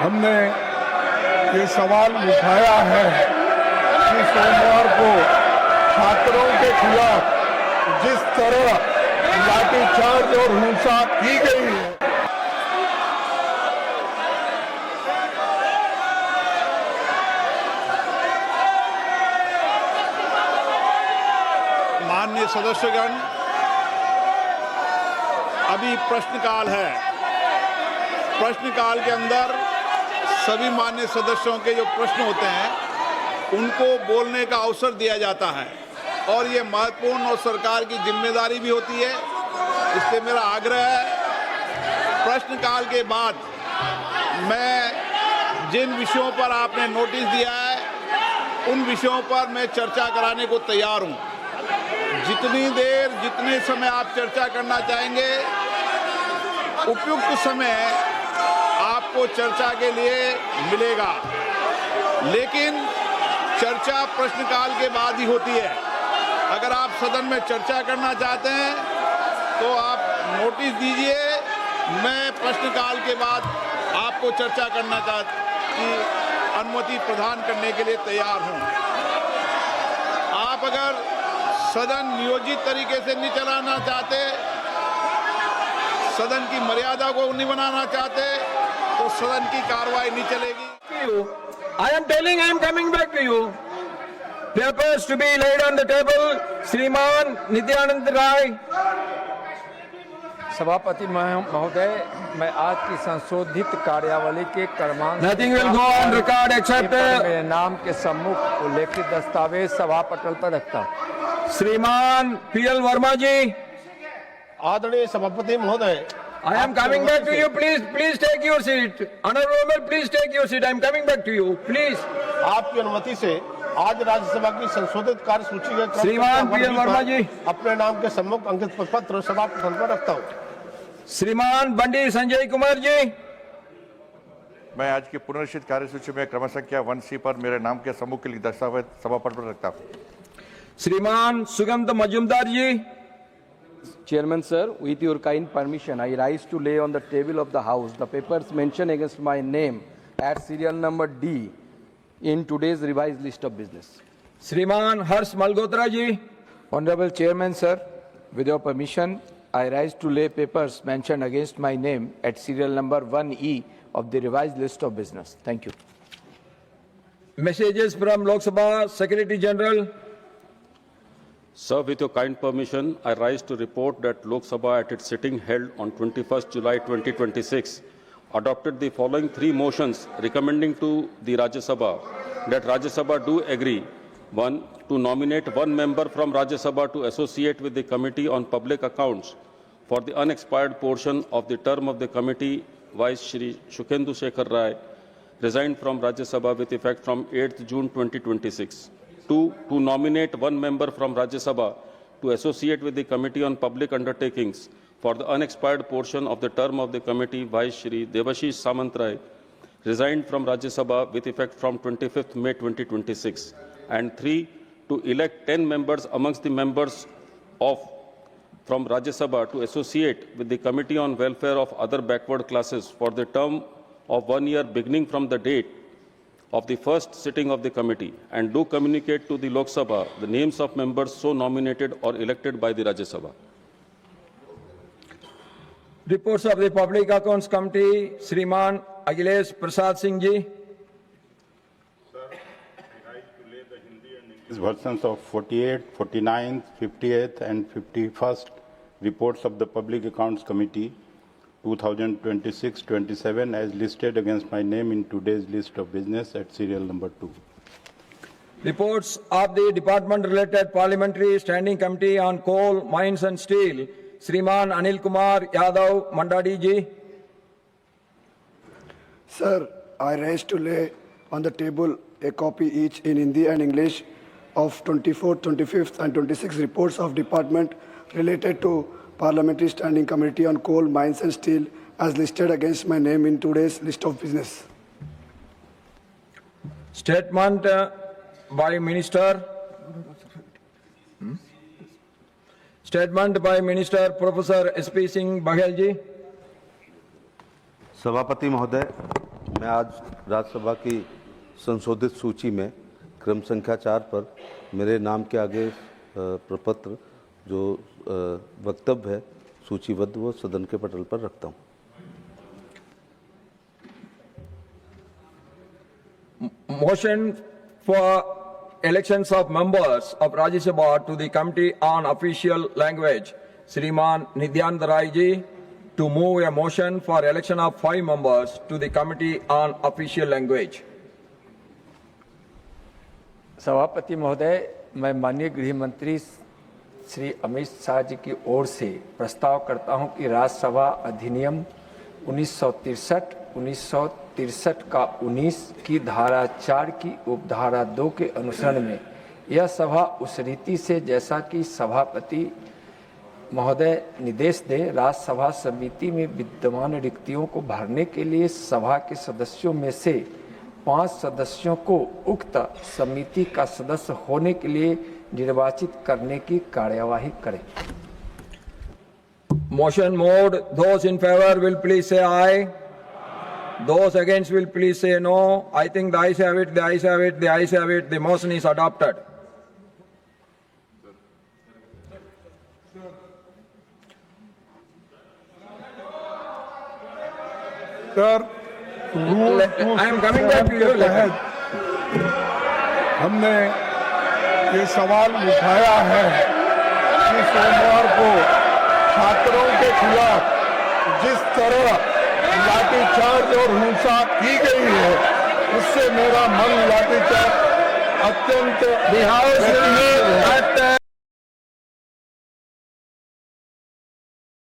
हमने ये सवाल उठाया है कि सोमवार को छात्रों के खिलाफ जिस तरह लाठीचार्ज और हिंसा की गई है, माननीय सदस्यगण, अभी प्रश्नकाल है। प्रश्नकाल के अंदर सभी माननीय सदस्यों के जो प्रश्न होते हैं उनको बोलने का अवसर दिया जाता है और ये महत्वपूर्ण और सरकार की जिम्मेदारी भी होती है। इसलिए मेरा आग्रह है, प्रश्नकाल के बाद मैं जिन विषयों पर आपने नोटिस दिया है उन विषयों पर मैं चर्चा कराने को तैयार हूँ। जितनी देर जितने समय आप चर्चा करना चाहेंगे, उपयुक्त समय आपको चर्चा के लिए मिलेगा, लेकिन चर्चा प्रश्नकाल के बाद ही होती है। अगर आप सदन में चर्चा करना चाहते हैं तो आप नोटिस दीजिए, मैं प्रश्नकाल के बाद आपको चर्चा करना की अनुमति प्रदान करने के लिए तैयार हूं। आप अगर सदन नियोजित तरीके से नहीं चलाना चाहते, सदन की मर्यादा को नहीं बनाना चाहते, तो सदन की कार्रवाई नहीं चलेगी। I am telling, I am coming back to you. Papers to be laid on the table. श्रीमान नित्यानंद राय। सभापति महोदय, मैं आज की संशोधित कार्यावली के क्रमांक Nothing will go on record except मेरे नाम के सम्मुख उल्लेखित दस्तावेज सभा पटल पर रखता हूँ। श्रीमान पीएल वर्मा जी। आदरणीय सभापति महोदय, I am coming back to you. Please take your seat. Honorable member, please take your seat. I am coming back to you. Please. आपकी अनुमति से आज राज्यसभा की संशोधित कार्य सूची के क्रम श्रीमान पीएल वर्मा जी, अपने नाम के सम्मुख अंकित पत्र सभा पटल पर रखता हूँ। श्रीमान बंडी संजय कुमार जी। मैं आज की पुनर्निश्चित कार्यसूची में क्रम संख्या 1C पर मेरे नाम के सम्मुख के लिए दस्तावेज सभा पटल पर रखता हूँ। श्रीमान सुगंध मजूमदार जी। Chairman sir, with your kind permission, I rise to lay on the table of the House the papers mentioned against my name at serial number D in today's revised list of business. श्रीमान हर्ष Malhotra ji. Honorable Chairman sir, with your permission, I rise to lay papers mentioned against my name at serial number 1E of the revised list of business. Thank you. Messages from Lok Sabha Secretary General. Sir, with your kind permission, I rise to report that Lok Sabha at its sitting held on 21st July 2026 adopted the following three motions recommending to the Rajya Sabha that Rajya Sabha do agree: 1. To nominate one member from Rajya Sabha to associate with the Committee on Public Accounts for the unexpired portion of the term of the committee, Vice Shri Sukhendu Shekhar Rai, resigned from Rajya Sabha with effect from 8th June 2026. 2. To nominate one member from Rajya Sabha to associate with the Committee on Public Undertakings for the unexpired portion of the term of the committee, Vice Shri Devashish Samantrai, resigned from Rajya Sabha with effect from 25th May 2026. And 3. To elect 10 members amongst the members from Rajya Sabha to associate with the Committee on Welfare of Other Backward Classes for the term of 1 year beginning from the date of the first sitting of the committee, and do communicate to the Lok Sabha the names of members so nominated or elected by the Rajya Sabha. Reports of the Public Accounts Committee. Shriman Akhilesh Prasad Singh ji. Versions of 48th, 49th, 50th and 51st reports of the Public Accounts Committee 2026-27 as listed against my name in today's list of business at serial number 2. Reports of the Department-related Parliamentary Standing Committee on Coal, Mines and Steel. Shriman Anil Kumar Yadav Mandadi ji. Sir, I rise to lay on the table a copy each in Hindi and English of 24th, 25th and 26th reports of department related to Parliamentary Standing Committee on Coal, Mines and Steel as listed against my name in today's list of business. Statement by Minister. Statement by Minister Professor S.P. Singh Baghel ji. सभापति महोदय, मैं आज राज्यसभा की संशोधित सूची में क्रम संख्या 4 पर मेरे नाम के आगे प्रपत्र जो वक्तव्य है सूचीबद्ध वो सदन के पटल पर रखता हूँ। Motion for elections of members of Rajya Sabha to the Committee on Official Language. Shriman Nityanand Rai ji to move a motion for election of 5 members to the Committee on Official Language. सभापति महोदय, मैं माननीय गृह मंत्री श्री अमित शाह जी की ओर से प्रस्ताव करता हूं कि राज्यसभा अधिनियम 1963 का 19 की धारा 4 की उपधारा 2 के अनुसरण में यह सभा उस रीति से जैसा कि सभापति महोदय निर्देश दे राज्यसभा समिति में विद्यमान रिक्तियों को भरने के लिए सभा के सदस्यों में से 5 सदस्यों को उक्त समिति का सदस्य होने के लिए निर्वाचित करने की कार्यवाही करें। Motion moved. Those in favor will please say aye. Those against will please say no. I think the ayes have it, the ayes have it, the ayes have it. The motion is adopted. Sir, rule I am coming back to you. हमने ये सवाल उठाया है कि सोमवार को छात्रों के खिलाफ जिस तरह लाठीचार्ज और हिंसा की गई है उससे मेरा मन लाठीचार्ज अत्यंत The House will meet at